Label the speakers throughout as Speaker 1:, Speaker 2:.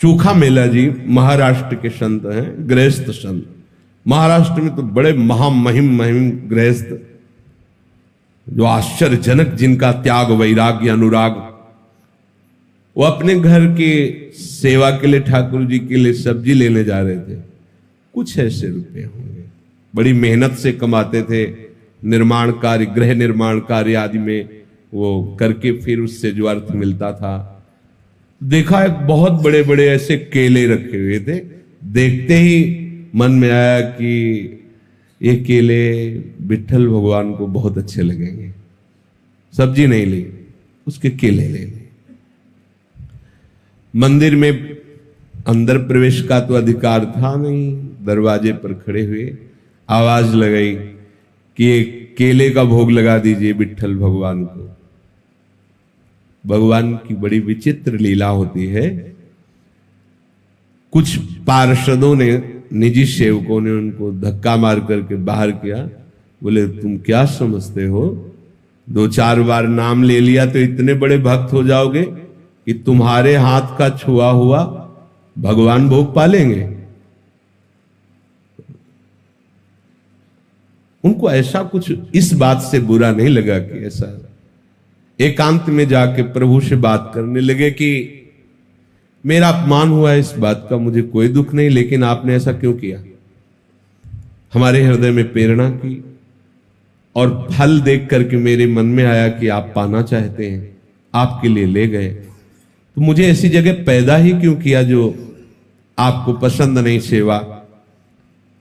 Speaker 1: चोखा मेला जी महाराष्ट्र के संत हैं, गृहस्थ संत। महाराष्ट्र में तो बड़े महामहिम गृहस्थ, जो आश्चर्यजनक, जिनका त्याग वैराग्य अनुराग। वो अपने घर की सेवा के लिए, ठाकुर जी के लिए सब्जी लेने जा रहे थे। कुछ ऐसे रुपए होंगे, बड़ी मेहनत से कमाते थे, निर्माण कार्य, गृह निर्माण कार्य आदि में वो करके फिर उससे जो अर्थ मिलता था। देखा एक बहुत बड़े बड़े ऐसे केले रखे हुए थे। देखते ही मन में आया कि ये केले विट्ठल भगवान को बहुत अच्छे लगेंगे। सब्जी नहीं ली, उसके केले ले ली। मंदिर में अंदर प्रवेश का तो अधिकार था नहीं। दरवाजे पर खड़े हुए आवाज लगाई कि ये केले का भोग लगा दीजिए विट्ठल भगवान को। भगवान की बड़ी विचित्र लीला होती है। कुछ पार्षदों ने, निजी सेवकों ने उनको धक्का मार करके बाहर किया। बोले तुम क्या समझते हो, 2-4 बार नाम ले लिया तो इतने बड़े भक्त हो जाओगे कि तुम्हारे हाथ का छुआ हुआ भगवान भोग पालेंगे। उनको ऐसा कुछ इस बात से बुरा नहीं लगा कि ऐसा। एकांत में जाके प्रभु से बात करने लगे कि मेरा अपमान हुआ है, इस बात का मुझे कोई दुख नहीं, लेकिन आपने ऐसा क्यों किया। हमारे हृदय में प्रेरणा की और फल देख करके मेरे मन में आया कि आप पाना चाहते हैं, आपके लिए ले गए। तो मुझे ऐसी जगह पैदा ही क्यों किया जो आपको पसंद नहीं सेवा।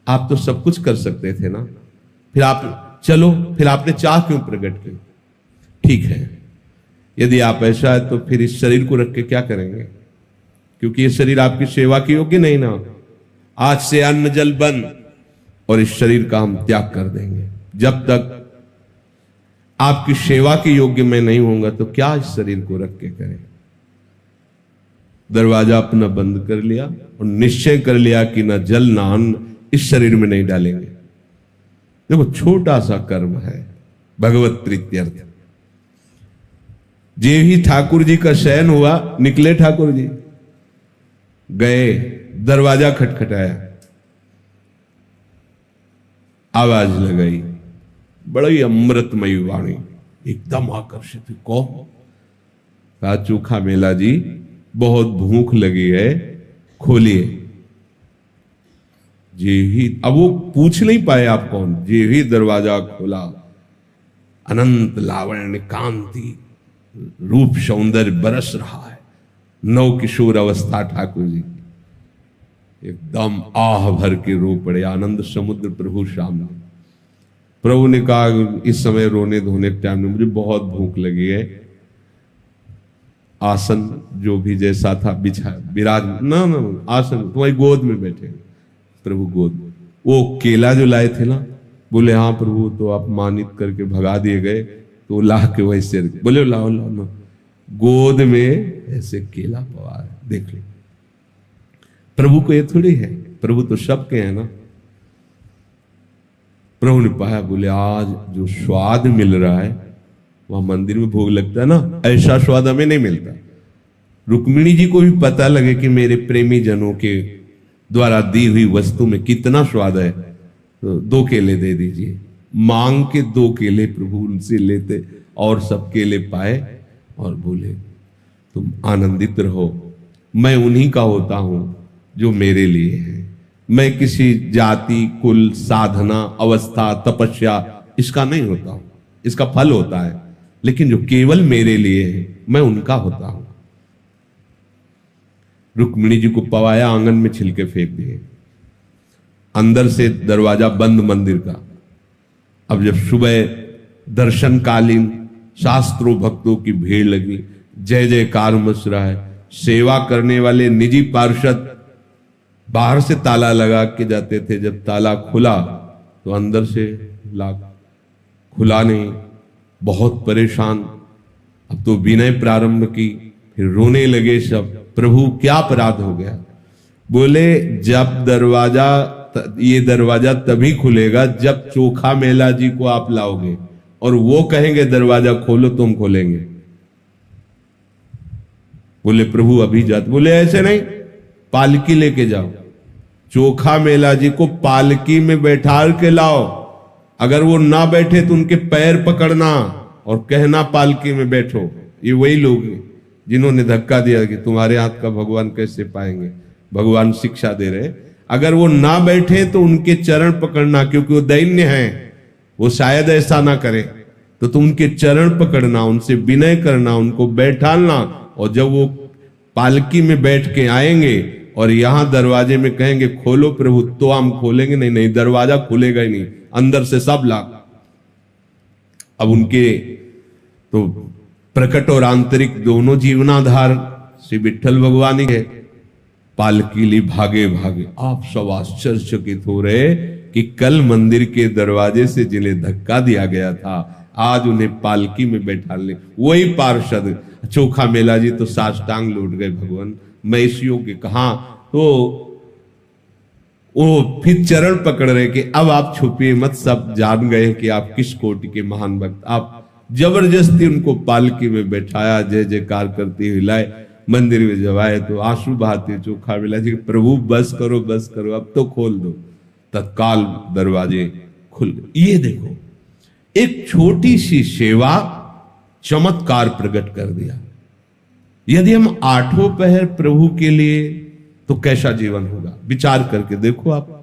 Speaker 1: आप तो सब कुछ कर सकते थे ना, फिर आप चलो, फिर आपने चाह क्यों प्रकट की। ठीक है, यदि आप ऐसा है तो फिर इस शरीर को रख के क्या करेंगे, क्योंकि ये शरीर आपकी सेवा के योग्य नहीं ना। आज से अन्न जल बंद और इस शरीर का हम त्याग कर देंगे। जब तक आपकी सेवा के योग्य मैं नहीं होऊंगा तो क्या इस शरीर को रख के करें। दरवाजा अपना बंद कर लिया और निश्चय कर लिया कि ना जल ना अन्न इस शरीर में नहीं डालेंगे। देखो छोटा सा कर्म है, भगवत प्रीत्यर्थ। जे ही ठाकुर जी का शयन हुआ, निकले ठाकुर जी, गए, दरवाजा खटखटाया, आवाज लगाई, बड़ी अमृतमयी वाणी, एकदम आकर्षित। कौन? कहा चोखा मेला जी, बहुत भूख लगी है, खोलिए। जे ही, अब वो पूछ नहीं पाए आप कौन, जे ही दरवाजा खोला, अनंत लावण्य कांति रूप सौंदर्य बरस रहा है। नव किशोर अवस्था ठाकुर जी, एकदम आह भर के रो पड़े, आनंद समुद्र प्रभु सामने। प्रभु ने कहा इस समय रोने धोने के टाइम में मुझे बहुत भूख लगी है, आसन जो भी जैसा था बिछा विराज ना आसन तुम्हारी गोद में बैठे। प्रभु गोद, वो केला जो लाए थे ना, बोले हाँ प्रभु, तो अपमानित करके भगा दिए गए, तो ला के वैसे बोले लाओ लाओ ना, गोद में ऐसे केला पवा है, देख लो। प्रभु को ये थोड़ी है, प्रभु तो सबके हैं ना। प्रभु ने पाया, बोले आज जो स्वाद मिल रहा है वहां मंदिर में भोग लगता है ना, ऐसा स्वाद हमें नहीं मिलता। रुक्मिणी जी को भी पता लगे कि मेरे प्रेमी जनों के द्वारा दी हुई वस्तु में कितना स्वाद है, तो 2 केले दे दीजिए। मांग के 2 केले प्रभु उनसे लेते और सब केले पाए और बोले तुम आनंदित रहो, मैं उन्हीं का होता हूं जो मेरे लिए है। मैं किसी जाति, कुल, साधना, अवस्था, तपस्या इसका नहीं होता हूं, इसका फल होता है, लेकिन जो केवल मेरे लिए है मैं उनका होता हूं। रुक्मिणी जी को पवाया, आंगन में छिलके फेंक दिए, अंदर से दरवाजा बंद मंदिर का। अब जब सुबह दर्शनकालीन शास्त्रों भक्तों की भीड़ लगी, जय जयकार मच रहा है, सेवा करने वाले निजी पार्षद बाहर से ताला लगा के जाते थे, जब ताला खुला तो अंदर से खुला नहीं, बहुत परेशान। अब तो विनय प्रारंभ की, फिर रोने लगे सब, प्रभु क्या अपराध हो गया। बोले जब ये दरवाजा तभी खुलेगा जब चोखा मेला जी को आप लाओगे और वो कहेंगे दरवाजा खोलो तो हम खोलेंगे। बोले प्रभु अभी जाते, बोले ऐसे नहीं, पालकी लेके जाओ, चोखा मेला जी को पालकी में बैठा के लाओ। अगर वो ना बैठे तो उनके पैर पकड़ना और कहना पालकी में बैठो। ये वही लोग हैं जिन्होंने धक्का दिया कि तुम्हारे हाथ का भगवान कैसे पाएंगे। भगवान शिक्षा दे रहे, अगर वो ना बैठे तो उनके चरण पकड़ना, क्योंकि वो दैन्य हैं, वो शायद ऐसा ना करें, तो तुम उनके चरण पकड़ना, उनसे विनय करना, उनको बैठालना। और जब वो पालकी में बैठ के आएंगे और यहां दरवाजे में कहेंगे खोलो प्रभु, तो हम खोलेंगे, नहीं नहीं दरवाजा खुलेगा ही नहीं, अंदर से सब लाग। अब उनके तो प्रकट और आंतरिक दोनों जीवनाधार श्री विठ्ठल भगवान ही है। पालकी ली भागे भागे। आप सब आश्चर्यचकित हो रहे कि कल मंदिर के दरवाजे से जिन्हें धक्का दिया गया था, आज उन्हें पालकी में बैठा ले वही पार्षद चोखा मेला जी तो साष्टांग लौट गए भगवान महिषियों के। कहा तो वो फिर चरण पकड़ रहे कि अब आप छुपिए मत, सब जान गए कि आप किस कोटि के महान भक्त। आप जबरदस्ती उनको पालकी में बैठाया, जय जयकार करते हिलाए। मंदिर में जब आए तो आंसू बहाते चोखा मेला जी, प्रभु बस करो बस करो, अब तो खोल दो। तत्काल दरवाजे खुल गए। ये देखो एक छोटी सी सेवा चमत्कार प्रकट कर दिया। यदि हम आठों पहर प्रभु के लिए, तो कैसा जीवन होगा, विचार करके देखो आप।